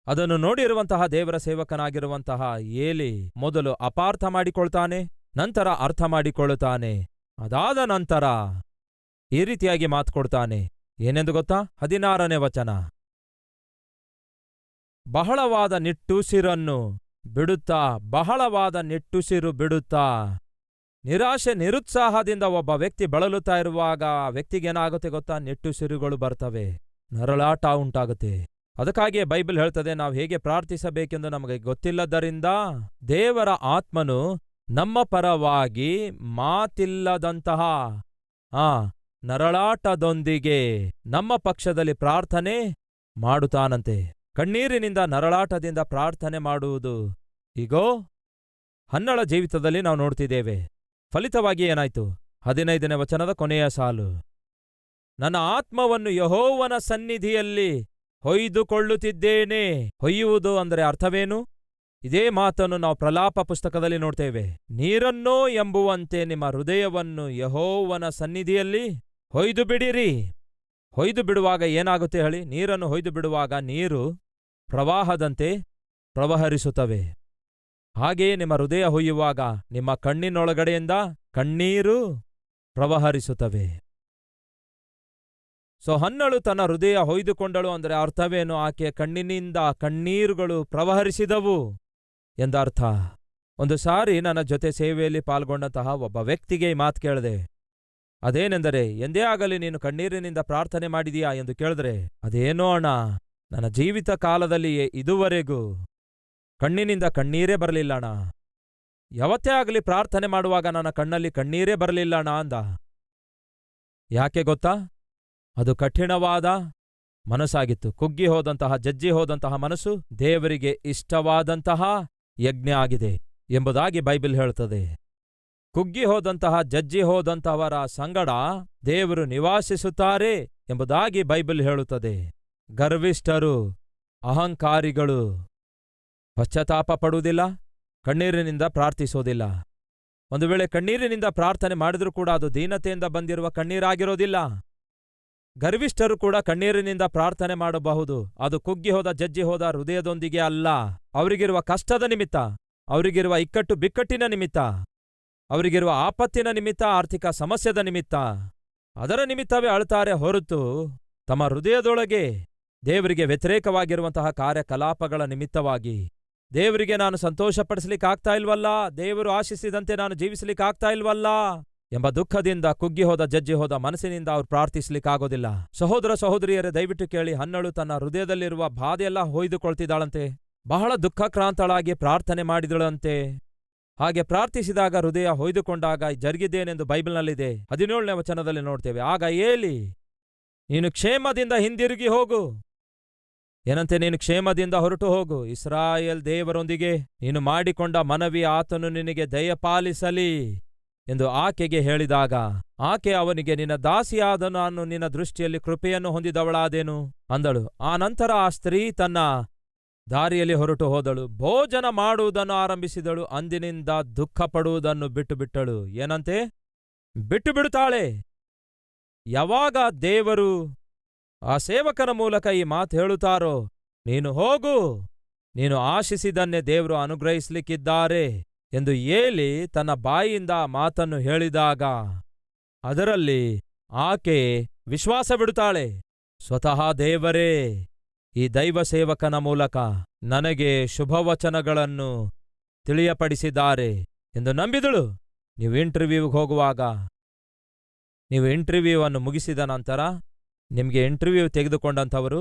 ಅದನ್ನು ನೋಡಿರುವಂತಹ ದೇವರ ಸೇವಕನಾಗಿರುವಂತಹ ಏಲಿ ಮೊದಲು ಅಪಾರ್ಥ ಮಾಡಿಕೊಳ್ತಾನೆ, ನಂತರ ಅರ್ಥ ಮಾಡಿಕೊಳ್ಳುತ್ತಾನೆ. ಅದಾದ ನಂತರ ಈ ರೀತಿಯಾಗಿ ಮಾತು ಕೊಡ್ತಾನೆ. ಏನೆಂದು ಗೊತ್ತಾ? 16ನೇ ವಚನ, ಬಹಳವಾದ ನಿಟ್ಟುಸಿರನ್ನು ಬಿಡುತ್ತಾ, ಬಹಳವಾದ ನಿಟ್ಟುಸಿರು ಬಿಡುತ್ತಾ. ನಿರಾಶೆ ನಿರುತ್ಸಾಹದಿಂದ ಒಬ್ಬ ವ್ಯಕ್ತಿ ಬಳಲುತ್ತಾ ಇರುವಾಗ ಆ ವ್ಯಕ್ತಿಗೇನಾಗುತ್ತೆ ಗೊತ್ತಾ? ನಿಟ್ಟುಸಿರುಗಳು ಬರ್ತವೆ, ನರಳಾಟ ಉಂಟಾಗುತ್ತೆ. ಅದಕ್ಕಾಗಿಯೇ ಬೈಬಲ್ ಹೇಳ್ತದೆ, ನಾವು ಹೇಗೆ ಪ್ರಾರ್ಥಿಸಬೇಕೆಂದು ನಮಗೆ ಗೊತ್ತಿಲ್ಲದರಿಂದ ದೇವರ ಆತ್ಮನು ನಮ್ಮ ಪರವಾಗಿ ಮಾತಿಲ್ಲದಂತಹ ನರಳಾಟದೊಂದಿಗೆ ನಮ್ಮ ಪಕ್ಷದಲ್ಲಿ ಪ್ರಾರ್ಥನೆ ಮಾಡುತ್ತಾನಂತೆ. ಕಣ್ಣೀರಿನಿಂದ ನರಳಾಟದಿಂದ ಪ್ರಾರ್ಥನೆ ಮಾಡುವುದು ಈಗೋ ಹನ್ನಳ ಜೀವಿತದಲ್ಲಿ ನಾವು ನೋಡ್ತಿದ್ದೇವೆ. ಫಲಿತವಾಗಿ ಏನಾಯ್ತು? 15ನೇ ವಚನದ ಕೊನೆಯ ಸಾಲು, ನನ್ನ ಆತ್ಮವನ್ನು ಯೆಹೋವನ ಸನ್ನಿಧಿಯಲ್ಲಿ ಹೊಯ್ದುಕೊಳ್ಳುತ್ತಿದ್ದೇನೆ. ಹೊಯ್ಯುವುದು ಅಂದರೆ ಅರ್ಥವೇನು? ಇದೇ ಮಾತನ್ನು ನಾವು ಪ್ರಲಾಪ ಪುಸ್ತಕದಲ್ಲಿ ನೋಡ್ತೇವೆ. ನೀರನ್ನೋ ಎಂಬುವಂತೆ ನಿಮ್ಮ ಹೃದಯವನ್ನು ಯೆಹೋವನ ಸನ್ನಿಧಿಯಲ್ಲಿ ಹೊಯ್ದು ಬಿಡಿರಿ. ಹೊಯ್ದು ಬಿಡುವಾಗ ಏನಾಗುತ್ತೆ ಹೇಳಿ? ನೀರನ್ನು ಹೊಯ್ದು ಬಿಡುವಾಗ ನೀರು ಪ್ರವಾಹದಂತೆ ಪ್ರವಹರಿಸುತ್ತವೆ. ಹಾಗೆಯೇ ನಿಮ್ಮ ಹೃದಯ ಹೊಯ್ಯುವಾಗ ನಿಮ್ಮ ಕಣ್ಣಿನೊಳಗಡೆಯಿಂದ ಕಣ್ಣೀರು ಪ್ರವಹರಿಸುತ್ತವೆ. ಹನ್ನಳು ತನ್ನ ಹೃದಯ ಹೊಯ್ದುಕೊಂಡಳು ಅಂದರೆ ಅರ್ಥವೇನು? ಆಕೆಯ ಕಣ್ಣಿನಿಂದ ಕಣ್ಣೀರುಗಳು ಪ್ರವಹರಿಸಿದವು ಎಂದರ್ಥ. ಒಂದು ಸಾರಿ ನನ್ನ ಜೊತೆ ಸೇವೆಯಲ್ಲಿ ಪಾಲ್ಗೊಂಡಂತಹ ಒಬ್ಬ ವ್ಯಕ್ತಿಗೆ ಈ ಮಾತು ಕೇಳಿದೆ. ಅದೇನೆಂದರೆ, ಎಂದೇ ಆಗಲಿ ನೀನು ಕಣ್ಣೀರಿನಿಂದ ಪ್ರಾರ್ಥನೆ ಮಾಡಿದೀಯಾ ಎಂದು ಕೇಳಿದ್ರೆ, ಅದೇನೋ ಅಣ್ಣ, ನನ್ನ ಜೀವಿತ ಕಾಲದಲ್ಲಿಯೇ ಇದುವರೆಗೂ ಕಣ್ಣಿನಿಂದ ಕಣ್ಣೀರೇ ಬರಲಿಲ್ಲ ಅಣ್ಣ. ಯಾವತ್ತೇ ಆಗಲಿ ಪ್ರಾರ್ಥನೆ ಮಾಡುವಾಗ ನನ್ನ ಕಣ್ಣಲ್ಲಿ ಕಣ್ಣೀರೇ ಬರಲಿಲ್ಲ ಅಣ್ಣ ಅಂದ. ಯಾಕೆ ಗೊತ್ತಾ? ಅದು ಕಠಿಣವಾದ ಮನಸ್ಸಾಗಿತ್ತು. ಕುಗ್ಗಿ ಹೋದಂತಹ, ಜಜ್ಜಿ ಹೋದಂತಹ ಮನಸ್ಸು ದೇವರಿಗೆ ಇಷ್ಟವಾದಂತಹ ಯಜ್ಞ ಆಗಿದೆ ಎಂಬುದಾಗಿ ಬೈಬಲ್ ಹೇಳುತ್ತದೆ. ಕುಗ್ಗಿ ಹೋದಂತಹ, ಜಜ್ಜಿ ಹೋದಂತಹವರ ಸಂಗಡ ದೇವರು ನಿವಾಸಿಸುತ್ತಾರೆ ಎಂಬುದಾಗಿ ಬೈಬಲ್ ಹೇಳುತ್ತದೆ. ಗರ್ವಿಷ್ಠರು, ಅಹಂಕಾರಿಗಳು ಪಶ್ಚಾತ್ತಾಪ ಪಡುವುದಿಲ್ಲ, ಕಣ್ಣೀರಿನಿಂದ ಪ್ರಾರ್ಥಿಸೋದಿಲ್ಲ. ಒಂದು ವೇಳೆ ಕಣ್ಣೀರಿನಿಂದ ಪ್ರಾರ್ಥನೆ ಮಾಡಿದ್ರೂ ಕೂಡ ಅದು ದೀನತೆಯಿಂದ ಬಂದಿರುವ ಕಣ್ಣೀರಾಗಿರೋದಿಲ್ಲ. ಗರ್ವಿಷ್ಠರು ಕೂಡ ಕಣ್ಣೀರಿನಿಂದ ಪ್ರಾರ್ಥನೆ ಮಾಡಬಹುದು, ಅದು ಕುಗ್ಗಿ ಹೋದ ಜಜ್ಜಿ ಹೋದ ಹೃದಯದೊಂದಿಗೆ ಅಲ್ಲ. ಅವರಿಗಿರುವ ಕಷ್ಟದ ನಿಮಿತ್ತ, ಅವರಿಗಿರುವ ಇಕ್ಕಟ್ಟು ಬಿಕ್ಕಟ್ಟಿನ ನಿಮಿತ್ತ, ಅವರಿಗಿರುವ ಆಪತ್ತಿನ ನಿಮಿತ್ತ, ಆರ್ಥಿಕ ಸಮಸ್ಯೆದ ನಿಮಿತ್ತ, ಅದರ ನಿಮಿತ್ತವೇ ಅಳ್ತಾರೆ ಹೊರತು ತಮ್ಮ ಹೃದಯದೊಳಗೆ ದೇವರಿಗೆ ವ್ಯತಿರೇಕವಾಗಿರುವಂತಹ ಕಾರ್ಯಕಲಾಪಗಳ ನಿಮಿತ್ತವಾಗಿ, ದೇವರಿಗೆ ನಾನು ಸಂತೋಷಪಡಿಸ್ಲಿಕ್ಕಾಗ್ತಾ ಇಲ್ವಲ್ಲ, ದೇವರು ಆಶಿಸಿದಂತೆ ನಾನು ಜೀವಿಸ್ಲಿಕ್ಕಾಗ್ತಾ ಇಲ್ವಲ್ಲ ಎಂಬ ದುಃಖದಿಂದ ಕುಗ್ಗಿಹೋದ ಜಜ್ಜಿಹೋದ ಮನಸ್ಸಿನಿಂದ ಅವ್ರು ಪ್ರಾರ್ಥಿಸ್ಲಿಕ್ಕಾಗೋದಿಲ್ಲ. ಸಹೋದರ ಸಹೋದರಿಯರೇ, ದಯವಿಟ್ಟು ಕೇಳಿ. ಹನ್ನಳು ತನ್ನ ಹೃದಯದಲ್ಲಿರುವ ಬಾಧೆಯೆಲ್ಲ ಹೊಯ್ದುಕೊಳ್ತಿದ್ದಾಳಂತೆ. ಬಹಳ ದುಃಖಕ್ರಾಂತಳಾಗಿ ಪ್ರಾರ್ಥನೆ ಮಾಡಿದಳಂತೆ. ಹಾಗೆ ಪ್ರಾರ್ಥಿಸಿದಾಗ ಹೃದಯ ಹೊಯ್ದುಕೊಂಡಾಗ ಜರುಗಿದ್ದೇನೆಂದು ಬೈಬಲ್ನಲ್ಲಿದೆ. 17ನೇ ವಚನದಲ್ಲಿ ನೋಡ್ತೇವೆ. ಆಗ ಏಲಿ, ನೀನು ಕ್ಷೇಮದಿಂದ ಹಿಂದಿರುಗಿ ಹೋಗು. ಏನಂತೆ? ನೀನು ಕ್ಷೇಮದಿಂದ ಹೊರಟು ಹೋಗು. ಇಸ್ರಾಯೇಲ್ ದೇವರೊಂದಿಗೆ ನೀನು ಮಾಡಿಕೊಂಡ ಮನವಿ ಆತನು ನಿನಗೆ ದಯಪಾಲಿಸಲಿ ಎಂದು ಆಕೆಗೆ ಹೇಳಿದಾಗ, ಆಕೆ ಅವನಿಗೆ, ನಿನ್ನ ದಾಸಿಯಾದ ನಾನು ನಿನ್ನ ದೃಷ್ಟಿಯಲ್ಲಿ ಕೃಪೆಯನ್ನು ಹೊಂದಿದವಳಾದೇನು ಅಂದಳು. ಆ ನಂತರ ಆ ಸ್ತ್ರೀ ತನ್ನ ದಾರಿಯಲ್ಲಿ ಹೊರಟು ಹೋದಳು, ಭೋಜನ ಮಾಡುವುದನ್ನು ಆರಂಭಿಸಿದಳು. ಅಂದಿನಿಂದ ದುಃಖ ಪಡುವುದನ್ನು ಬಿಟ್ಟುಬಿಟ್ಟಳು. ಏನಂತೆ? ಬಿಟ್ಟು ಬಿಡುತ್ತಾಳೆ. ಯಾವಾಗ ದೇವರು ಆ ಸೇವಕನ ಮೂಲಕ ಈ ಮಾತು ಹೇಳುತ್ತಾರೋ, ನೀನು ಹೋಗು, ನೀನು ಆಶಿಸಿದನ್ನೇ ದೇವರು ಅನುಗ್ರಹಿಸ್ಲಿಕ್ಕಿದ್ದಾರೆ ಎಂದು ಏಲಿ ತನ್ನ ಬಾಯಿಯಿಂದ ಆ ಮಾತನ್ನು ಹೇಳಿದಾಗ ಅದರಲ್ಲಿ ಆಕೆ ವಿಶ್ವಾಸ ಬಿಡುತ್ತಾಳೆ. ಸ್ವತಃ ದೇವರೇ ಈ ದೈವ ಸೇವಕನ ಮೂಲಕ ನನಗೆ ಶುಭವಚನಗಳನ್ನು ತಿಳಿಯಪಡಿಸಿದ್ದಾರೆ ಎಂದು ನಂಬಿದಳು. ನೀವು ಇಂಟರ್ವ್ಯೂಗೆ ಹೋಗುವಾಗ, ನೀವು ಇಂಟರ್ವ್ಯೂ ಅನ್ನು ಮುಗಿಸಿದ ನಂತರ ನಿಮಗೆ ಇಂಟರ್ವ್ಯೂ ತೆಗೆದುಕೊಂಡಂಥವರು,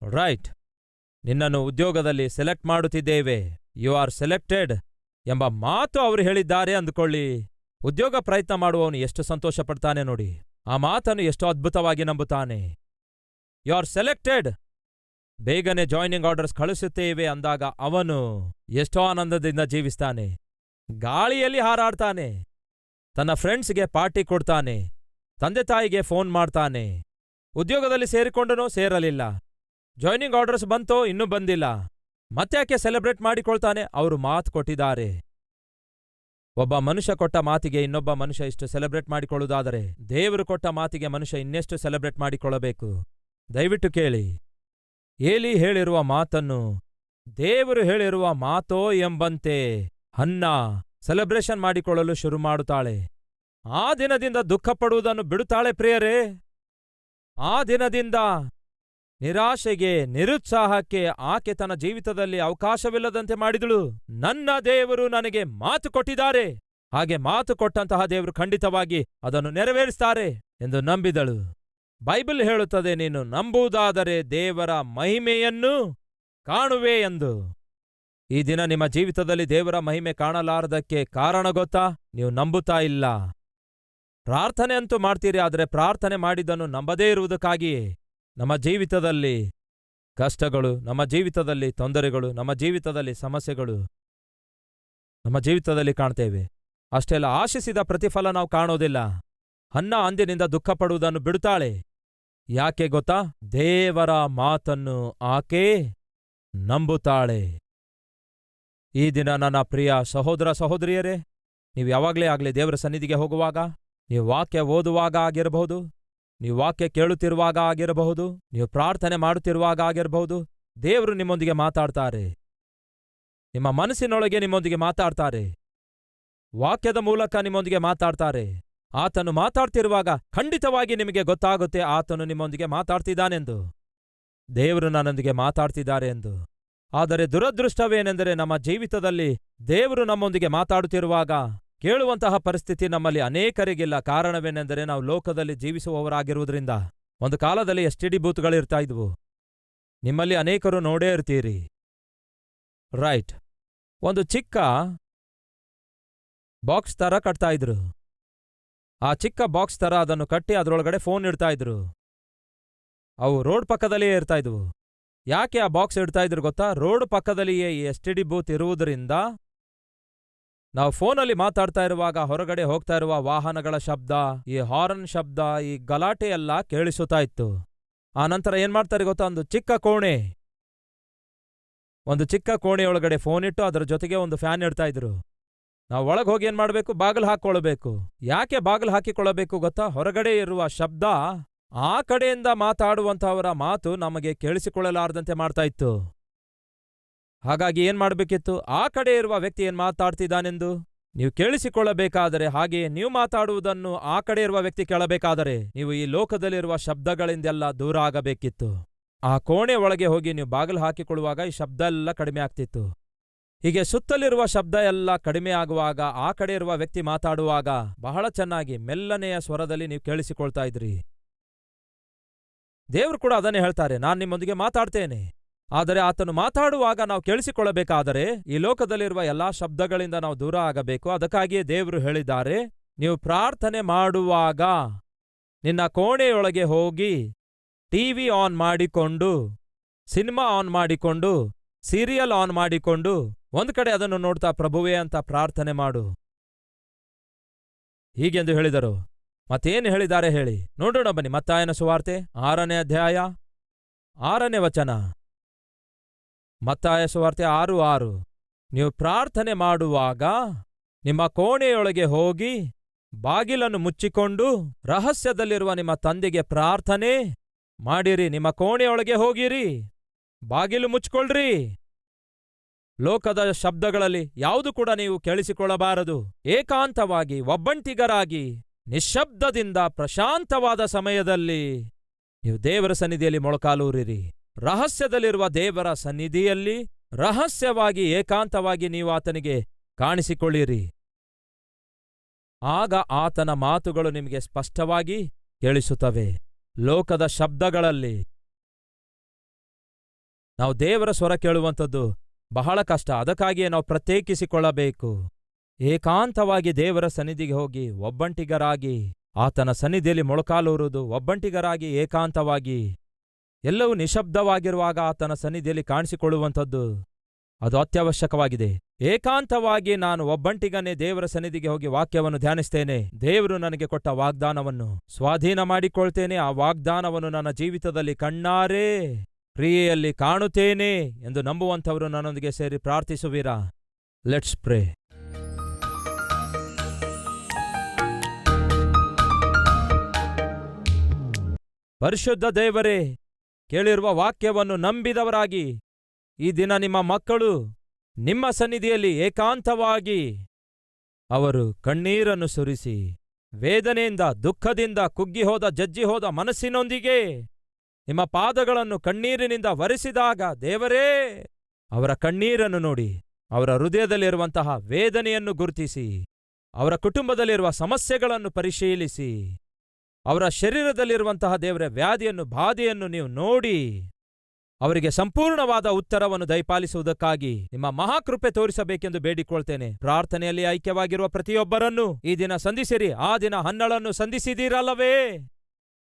ರೈಟ್, ನಿನ್ನನ್ನು ಉದ್ಯೋಗದಲ್ಲಿ ಸೆಲೆಕ್ಟ್ ಮಾಡುತ್ತಿದ್ದೇವೆ, ಯು ಆರ್ ಸೆಲೆಕ್ಟೆಡ್ ಎಂಬ ಮಾತು ಅವರು ಹೇಳಿದ್ದಾರೆ ಅಂದುಕೊಳ್ಳಿ. ಉದ್ಯೋಗ ಪ್ರಯತ್ನ ಮಾಡುವವನು ಎಷ್ಟು ಸಂತೋಷ ಪಡ್ತಾನೆ ನೋಡಿ. ಆ ಮಾತನ್ನು ಎಷ್ಟು ಅದ್ಭುತವಾಗಿ ನಂಬುತ್ತಾನೆ. ಯು ಆರ್ ಸೆಲೆಕ್ಟೆಡ್, ಬೇಗನೆ ಜಾಯ್ನಿಂಗ್ ಆರ್ಡರ್ಸ್ ಕಳಿಸುತ್ತೇವೆ ಅಂದಾಗ ಅವನು ಎಷ್ಟೋ ಆನಂದದಿಂದ ಜೀವಿಸ್ತಾನೆ. ಗಾಳಿಯಲ್ಲಿ ಹಾರಾಡ್ತಾನೆ, ತನ್ನ ಫ್ರೆಂಡ್ಸ್ಗೆ ಪಾರ್ಟಿ ಕೊಡ್ತಾನೆ, ತಂದೆ ತಾಯಿಗೆ ಫೋನ್ ಮಾಡ್ತಾನೆ. ಉದ್ಯೋಗದಲ್ಲಿ ಸೇರಿಕೊಂಡನೋ ಸೇರಲಿಲ್ಲ, ಜಾಯ್ನಿಂಗ್ ಆರ್ಡರ್ಸ್ ಬಂತೋ ಇನ್ನೂ ಬಂದಿಲ್ಲ, ಮತ್ತ್ಯಾಕೆ ಸೆಲೆಬ್ರೇಟ್ ಮಾಡಿಕೊಳ್ತಾನೆ? ಅವರು ಮಾತು ಕೊಟ್ಟಿದ್ದಾರೆ. ಒಬ್ಬ ಮನುಷ್ಯ ಕೊಟ್ಟ ಮಾತಿಗೆ ಇನ್ನೊಬ್ಬ ಮನುಷ್ಯ ಇಷ್ಟು ಸೆಲೆಬ್ರೇಟ್ ಮಾಡಿಕೊಳ್ಳುವುದಾದರೆ, ದೇವರು ಕೊಟ್ಟ ಮಾತಿಗೆ ಮನುಷ್ಯ ಇನ್ನೆಷ್ಟು ಸೆಲೆಬ್ರೇಟ್ ಮಾಡಿಕೊಳ್ಳಬೇಕು? ದಯವಿಟ್ಟು ಕೇಳಿ. ಏಲಿ ಹೇಳಿರುವ ಮಾತನ್ನು ದೇವರು ಹೇಳಿರುವ ಮಾತೋ ಎಂಬಂತೆ ಹನ್ನ ಸೆಲೆಬ್ರೇಷನ್ ಮಾಡಿಕೊಳ್ಳಲು ಶುರು ಮಾಡುತ್ತಾಳೆ. ಆ ದಿನದಿಂದ ದುಃಖಪಡುವುದನ್ನು ಬಿಡುತ್ತಾಳೆ ಪ್ರಿಯರೇ. ಆ ದಿನದಿಂದ ನಿರಾಶೆಗೆ, ನಿರುತ್ಸಾಹಕ್ಕೆ ಆಕೆ ತನ್ನ ಜೀವಿತದಲ್ಲಿ ಅವಕಾಶವಿಲ್ಲದಂತೆ ಮಾಡಿದಳು. ನನ್ನ ದೇವರು ನನಗೆ ಮಾತು ಕೊಟ್ಟಿದ್ದಾರೆ, ಹಾಗೆ ಮಾತು ಕೊಟ್ಟಂತಹ ದೇವರು ಖಂಡಿತವಾಗಿ ಅದನ್ನು ನೆರವೇರಿಸ್ತಾರೆ ಎಂದು ನಂಬಿದಳು. ಬೈಬಲ್ ಹೇಳುತ್ತದೆ, ನೀನು ನಂಬುವುದಾದರೆ ದೇವರ ಮಹಿಮೆಯನ್ನು ಕಾಣುವೆ ಎಂದು. ಈ ದಿನ ನಿಮ್ಮ ಜೀವಿತದಲ್ಲಿ ದೇವರ ಮಹಿಮೆ ಕಾಣಲಾರದಕ್ಕೆ ಕಾರಣ ಗೊತ್ತಾ? ನೀವು ನಂಬುತ್ತಾ ಇಲ್ಲ. ಪ್ರಾರ್ಥನೆ ಅಂತೂ ಮಾಡ್ತೀರಿ, ಆದರೆ ಪ್ರಾರ್ಥನೆ ಮಾಡಿದ್ದನ್ನು ನಂಬದೇ ಇರುವುದಕ್ಕಾಗಿಯೇ ನಮ್ಮ ಜೀವಿತದಲ್ಲಿ ಕಷ್ಟಗಳು, ನಮ್ಮ ಜೀವಿತದಲ್ಲಿ ತೊಂದರೆಗಳು, ನಮ್ಮ ಜೀವಿತದಲ್ಲಿ ಸಮಸ್ಯೆಗಳು ನಮ್ಮ ಜೀವಿತದಲ್ಲಿ ಕಾಣ್ತೇವೆ. ಅಷ್ಟೆಲ್ಲ ಆಶಿಸಿದ ಪ್ರತಿಫಲ ನಾವು ಕಾಣೋದಿಲ್ಲ. ಹನ್ನ ಅಂದಿನಿಂದ ದುಃಖಪಡುವುದನ್ನು ಬಿಡುತ್ತಾಳೆ. ಯಾಕೆ ಗೊತ್ತಾ? ದೇವರ ಮಾತನ್ನು ಆಕೆ ನಂಬುತ್ತಾಳೆ. ಈ ದಿನ ನನ್ನ ಪ್ರಿಯ ಸಹೋದರ ಸಹೋದರಿಯರೇ, ನೀವು ಯಾವಾಗಲೇ ಆಗಲಿ ದೇವರ ಸನ್ನಿಧಿಗೆ ಹೋಗುವಾಗ, ನೀವು ವಾಕ್ಯ ಓದುವಾಗ ಆಗಿರಬಹುದು, ನೀವು ವಾಕ್ಯ ಕೇಳುತ್ತಿರುವಾಗ ಆಗಿರಬಹುದು, ನೀವು ಪ್ರಾರ್ಥನೆ ಮಾಡುತ್ತಿರುವಾಗ ಆಗಿರಬಹುದು, ದೇವರು ನಿಮ್ಮೊಂದಿಗೆ ಮಾತಾಡ್ತಾರೆ. ನಿಮ್ಮ ಮನಸ್ಸಿನೊಳಗೆ ನಿಮ್ಮೊಂದಿಗೆ ಮಾತಾಡ್ತಾರೆ. ವಾಕ್ಯದ ಮೂಲಕ ನಿಮ್ಮೊಂದಿಗೆ ಮಾತಾಡ್ತಾರೆ. ಆತನು ಮಾತಾಡ್ತಿರುವಾಗ ಖಂಡಿತವಾಗಿ ನಿಮಗೆ ಗೊತ್ತಾಗುತ್ತೆ ಆತನು ನಿಮ್ಮೊಂದಿಗೆ ಮಾತಾಡ್ತಿದ್ದಾನೆಂದು, ದೇವರು ನನ್ನೊಂದಿಗೆ ಮಾತಾಡ್ತಿದ್ದಾರೆ ಎಂದು. ಆದರೆ ದುರದೃಷ್ಟವೇನೆಂದರೆ, ನಮ್ಮ ಜೀವಿತದಲ್ಲಿ ದೇವರು ನಮ್ಮೊಂದಿಗೆ ಮಾತಾಡುತ್ತಿರುವಾಗ ಕೇಳುವಂತಹ ಪರಿಸ್ಥಿತಿ ನಮ್ಮಲ್ಲಿ ಅನೇಕರಿಗಿಲ್ಲ. ಕಾರಣವೇನೆಂದರೆ, ನಾವು ಲೋಕದಲ್ಲಿ ಜೀವಿಸುವವರಾಗಿರುವುದರಿಂದ. ಒಂದು ಕಾಲದಲ್ಲಿ STD ಬೂತ್ಗಳಿರ್ತಾ ಇದ್ವು. ನಿಮ್ಮಲ್ಲಿ ಅನೇಕರು ನೋಡೇ ಇರ್ತೀರಿ, ರೈಟ್? ಒಂದು ಚಿಕ್ಕ ಬಾಕ್ಸ್ ತರ ಕಟ್ತಾ ಇದ್ರು. ಆ ಚಿಕ್ಕ ಬಾಕ್ಸ್ ತರ ಅದನ್ನು ಕಟ್ಟಿ ಅದರೊಳಗಡೆ ಫೋನ್ ಇಡ್ತಾ ಇದ್ರು. ಅವು ರೋಡ್ ಪಕ್ಕದಲ್ಲಿಯೇ ಇರ್ತಾ ಇದ್ವು. ಯಾಕೆ ಆ ಬಾಕ್ಸ್ ಇಡ್ತಾ ಇದ್ರು ಗೊತ್ತಾ? ರೋಡ್ ಪಕ್ಕದಲ್ಲಿಯೇ ಈ STD ಬೂತ್ ಇರುವುದರಿಂದ ನಾವು ಫೋನಲ್ಲಿ ಮಾತಾಡ್ತಾ ಇರುವಾಗ ಹೊರಗಡೆ ಹೋಗ್ತಾ ಇರುವ ವಾಹನಗಳ ಶಬ್ದ, ಈ ಹಾರ್ನ್ ಶಬ್ದ, ಈ ಗಲಾಟೆ ಎಲ್ಲ ಕೇಳಿಸುತ್ತಾ ಇತ್ತು. ಆ ನಂತರ ಏನ್ ಮಾಡ್ತಾರೆ ಗೊತ್ತಾ? ಒಂದು ಚಿಕ್ಕ ಕೋಣೆಯೊಳಗಡೆ ಫೋನ್ ಇಟ್ಟು ಅದರ ಜೊತೆಗೆ ಒಂದು ಫ್ಯಾನ್ ಇಡ್ತಾ ಇದ್ರು. ನಾವು ಒಳಗೆ ಹೋಗಿ ಏನ್ ಮಾಡಬೇಕು? ಬಾಗಿಲು ಹಾಕೊಳ್ಳಬೇಕು. ಯಾಕೆ ಬಾಗಿಲು ಹಾಕಿಕೊಳ್ಳಬೇಕು ಗೊತ್ತಾ? ಹೊರಗಡೆ ಇರುವ ಶಬ್ದ ಆ ಕಡೆಯಿಂದ ಮಾತಾಡುವಂತಹವರ ಮಾತು ನಮಗೆ ಕೇಳಿಸಿಕೊಳ್ಳಲಾರದಂತೆ ಮಾಡ್ತಾ ಇತ್ತು. ಹಾಗಾಗಿ ಏನ್ ಮಾಡಬೇಕಿತ್ತು? ಆ ಕಡೆ ಇರುವ ವ್ಯಕ್ತಿ ಏನ್ ಮಾತಾಡ್ತಿದ್ದಾನೆಂದು ನೀವು ಕೇಳಿಸಿಕೊಳ್ಳಬೇಕಾದರೆ, ಹಾಗೆಯೇ ನೀವು ಮಾತಾಡುವುದನ್ನು ಆ ಕಡೆ ಇರುವ ವ್ಯಕ್ತಿ ಕೇಳಬೇಕಾದರೆ ನೀವು ಈ ಲೋಕದಲ್ಲಿರುವ ಶಬ್ದಗಳಿಂದೆಲ್ಲ ದೂರ ಆಗಬೇಕಿತ್ತು. ಆ ಕೋಣೆ ಒಳಗೆ ಹೋಗಿ ನೀವು ಬಾಗಿಲು ಹಾಕಿಕೊಳ್ಳುವಾಗ ಈ ಶಬ್ದ ಎಲ್ಲ ಕಡಿಮೆ ಆಗ್ತಿತ್ತು. ಹೀಗೆ ಸುತ್ತಲಿರುವ ಶಬ್ದ ಎಲ್ಲ ಕಡಿಮೆ ಆಗುವಾಗ ಆ ಕಡೆ ಇರುವ ವ್ಯಕ್ತಿ ಮಾತಾಡುವಾಗ ಬಹಳ ಚೆನ್ನಾಗಿ ಮೆಲ್ಲನೆಯ ಸ್ವರದಲ್ಲಿ ನೀವು ಕೇಳಿಸಿಕೊಳ್ತಾ ಇದ್ರಿ. ದೇವರು ಕೂಡ ಅದನ್ನೇ ಹೇಳ್ತಾರೆ, ನಾನು ನಿಮ್ಮೊಂದಿಗೆ ಮಾತಾಡ್ತೇನೆ. ಆದರೆ ಆತನು ಮಾತಾಡುವಾಗ ನಾವು ಕೇಳಿಸಿಕೊಳ್ಳಬೇಕಾದರೆ ಈ ಲೋಕದಲ್ಲಿರುವ ಎಲ್ಲಾ ಶಬ್ದಗಳಿಂದ ನಾವು ದೂರ ಆಗಬೇಕು. ಅದಕ್ಕಾಗಿಯೇ ದೇವರು ಹೇಳಿದ್ದಾರೆ, ನೀವು ಪ್ರಾರ್ಥನೆ ಮಾಡುವಾಗ ನಿನ್ನ ಕೋಣೆಯೊಳಗೆ ಹೋಗಿ ಟಿವಿ ಆನ್ ಮಾಡಿಕೊಂಡು, ಸಿನಿಮಾ ಆನ್ ಮಾಡಿಕೊಂಡು, ಸೀರಿಯಲ್ ಆನ್ ಮಾಡಿಕೊಂಡು ಒಂದು ಕಡೆ ಅದನ್ನು ನೋಡ್ತಾ ಪ್ರಭುವೇ ಅಂತ ಪ್ರಾರ್ಥನೆ ಮಾಡು ಹೀಗೆಂದು ಹೇಳಿದರು. ಮತ್ತೇನು ಹೇಳಿದ್ದಾರೆ ಹೇಳಿ ನೋಡೋಣ ಬನ್ನಿ. ಮತ್ತಾಯನ ಸುವಾರ್ತೆ 6ನೇ ಅಧ್ಯಾಯ 6ನೇ ವಚನ. ಮತ್ತಾಯ ಸುವಾರ್ತೆ 6:6. ನೀವು ಪ್ರಾರ್ಥನೆ ಮಾಡುವಾಗ ನಿಮ್ಮ ಕೋಣೆಯೊಳಗೆ ಹೋಗಿ ಬಾಗಿಲನ್ನು ಮುಚ್ಚಿಕೊಂಡು ರಹಸ್ಯದಲ್ಲಿರುವ ನಿಮ್ಮ ತಂದೆಗೆ ಪ್ರಾರ್ಥನೆ ಮಾಡಿರಿ. ನಿಮ್ಮ ಕೋಣೆಯೊಳಗೆ ಹೋಗಿರಿ, ಬಾಗಿಲು ಮುಚ್ಕೊಳ್ರಿ. ಲೋಕದ ಶಬ್ದಗಳಲ್ಲಿ ಯಾವುದು ಕೂಡ ನೀವು ಕೇಳಿಸಿಕೊಳ್ಳಬಾರದು. ಏಕಾಂತವಾಗಿ ಒಬ್ಬಂಟಿಗರಾಗಿ ನಿಶ್ಶಬ್ದದಿಂದ ಪ್ರಶಾಂತವಾದ ಸಮಯದಲ್ಲಿ ನೀವು ದೇವರ ಸನ್ನಿಧಿಯಲ್ಲಿ ಮೊಳಕಾಲೂರಿರಿ. ರಹಸ್ಯದಲ್ಲಿರುವ ದೇವರ ಸನ್ನಿಧಿಯಲ್ಲಿ ರಹಸ್ಯವಾಗಿ ಏಕಾಂತವಾಗಿ ನೀವು ಆತನಿಗೆ ಕಾಣಿಸಿಕೊಳ್ಳಿರಿ. ಆಗ ಆತನ ಮಾತುಗಳು ನಿಮಗೆ ಸ್ಪಷ್ಟವಾಗಿ ಕೇಳಿಸುತ್ತವೆ. ಲೋಕದ ಶಬ್ದಗಳಲ್ಲಿ ನಾವು ದೇವರ ಸ್ವರ ಕೇಳುವಂಥದ್ದು ಬಹಳ ಕಷ್ಟ. ಅದಕ್ಕಾಗಿಯೇ ನಾವು ಪ್ರತ್ಯೇಕಿಸಿಕೊಳ್ಳಬೇಕು. ಏಕಾಂತವಾಗಿ ದೇವರ ಸನ್ನಿಧಿಗೆ ಹೋಗಿ ಒಬ್ಬಂಟಿಗರಾಗಿ ಆತನ ಸನ್ನಿಧಿಯಲ್ಲಿ ಮೊಳಕಾಲೂರುವುದು, ಒಬ್ಬಂಟಿಗರಾಗಿ ಏಕಾಂತವಾಗಿ ಎಲ್ಲವೂ ನಿಶಬ್ದವಾಗಿರುವಾಗ ಆತನ ಸನ್ನಿಧಿಯಲ್ಲಿ ಕಾಣಿಸಿಕೊಳ್ಳುವಂಥದ್ದು ಅದು ಅತ್ಯವಶ್ಯಕವಾಗಿದೆ. ಏಕಾಂತವಾಗಿ ನಾನು ಒಬ್ಬಂಟಿಗನೇ ದೇವರ ಸನ್ನಿಧಿಗೆ ಹೋಗಿ ವಾಕ್ಯವನ್ನು ಧ್ಯಾನಿಸ್ತೇನೆ. ದೇವರು ನನಗೆ ಕೊಟ್ಟ ವಾಗ್ದಾನವನ್ನು ಸ್ವಾಧೀನ ಮಾಡಿಕೊಳ್ತೇನೆ. ಆ ವಾಗ್ದಾನವನ್ನು ನನ್ನ ಜೀವಿತದಲ್ಲಿ ಕಣ್ಣಾರೇ ಕ್ರಿಯೆಯಲ್ಲಿ ಕಾಣುತ್ತೇನೆ ಎಂದು ನಂಬುವಂಥವರು ನನ್ನೊಂದಿಗೆ ಸೇರಿ ಪ್ರಾರ್ಥಿಸುವಿರಾ? Let's pray. ಪರಿಶುದ್ಧ ದೇವರೇ, ಕೇಳಿರುವ ವಾಕ್ಯವನ್ನು ನಂಬಿದವರಾಗಿ ಈ ದಿನ ನಿಮ್ಮ ಮಕ್ಕಳು ನಿಮ್ಮ ಸನ್ನಿಧಿಯಲ್ಲಿ ಏಕಾಂತವಾಗಿ ಅವರು ಕಣ್ಣೀರನ್ನು ಸುರಿಸಿ ವೇದನೆಯಿಂದ ದುಃಖದಿಂದ ಕುಗ್ಗಿಹೋದ ಜಜ್ಜಿಹೋದ ಮನಸ್ಸಿನೊಂದಿಗೆ ನಿಮ್ಮ ಪಾದಗಳನ್ನು ಕಣ್ಣೀರಿನಿಂದ ಒರೆಸಿದಾಗ ದೇವರೇ ಅವರ ಕಣ್ಣೀರನ್ನು ನೋಡಿ ಅವರ ಹೃದಯದಲ್ಲಿರುವಂತಹ ವೇದನೆಯನ್ನು ಗುರುತಿಸಿ ಅವರ ಕುಟುಂಬದಲ್ಲಿರುವ ಸಮಸ್ಯೆಗಳನ್ನು ಪರಿಶೀಲಿಸಿ ಅವರ ಶರೀರದಲ್ಲಿರುವಂತಹ ದೇವರ ವ್ಯಾಧಿಯನ್ನು ಬಾಧೆಯನ್ನು ನೀವು ನೋಡಿ ಅವರಿಗೆ ಸಂಪೂರ್ಣವಾದ ಉತ್ತರವನ್ನು ದಯಪಾಲಿಸುವುದಕ್ಕಾಗಿ ನಿಮ್ಮ ಮಹಾಕೃಪೆ ತೋರಿಸಬೇಕೆಂದು ಬೇಡಿಕೊಳ್ತೇನೆ. ಪ್ರಾರ್ಥನೆಯಲ್ಲಿ ಐಕ್ಯವಾಗಿರುವ ಪ್ರತಿಯೊಬ್ಬರನ್ನು ಈ ದಿನ ಸಂಧಿಸಿರಿ. ಆ ದಿನ ಹನ್ನಳನ್ನು ಸಂಧಿಸಿದೀರಲ್ಲವೇ?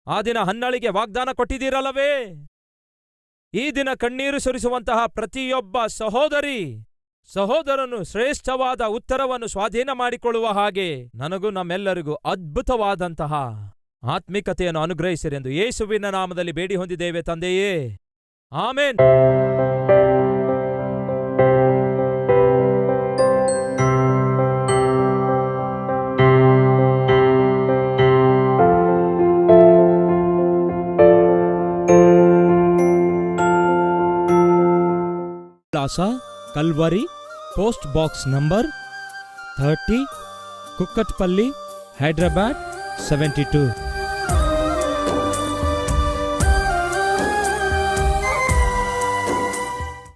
ಆ ದಿನ ಹನ್ನಳಿಗೆ ವಾಗ್ದಾನ ಕೊಟ್ಟಿದ್ದೀರಲ್ಲವೇ? ಈ ದಿನ ಕಣ್ಣೀರು ಸುರಿಸುವಂತಹ ಪ್ರತಿಯೊಬ್ಬ ಸಹೋದರನು ಶ್ರೇಷ್ಠವಾದ ಉತ್ತರವನ್ನು ಸ್ವಾಧೀನ ಮಾಡಿಕೊಳ್ಳುವ ಹಾಗೆ ನನಗೂ ನಮ್ಮೆಲ್ಲರಿಗೂ ಅದ್ಭುತವಾದಂತಹ ಆತ್ಮಿಕತೆಯನ್ನು ಅನುಗ್ರಹಿಸಿರೆಂದು ಯೇಸುವಿನ ನಾಮದಲ್ಲಿ ಬೇಡಿ ಹೊಂದಿದ್ದೇವೆ ತಂದೆಯೇ, ಆಮೆನ್. ವಿಳಾಸ Calvary, post box number 30, Kukatpally, Hyderabad 72.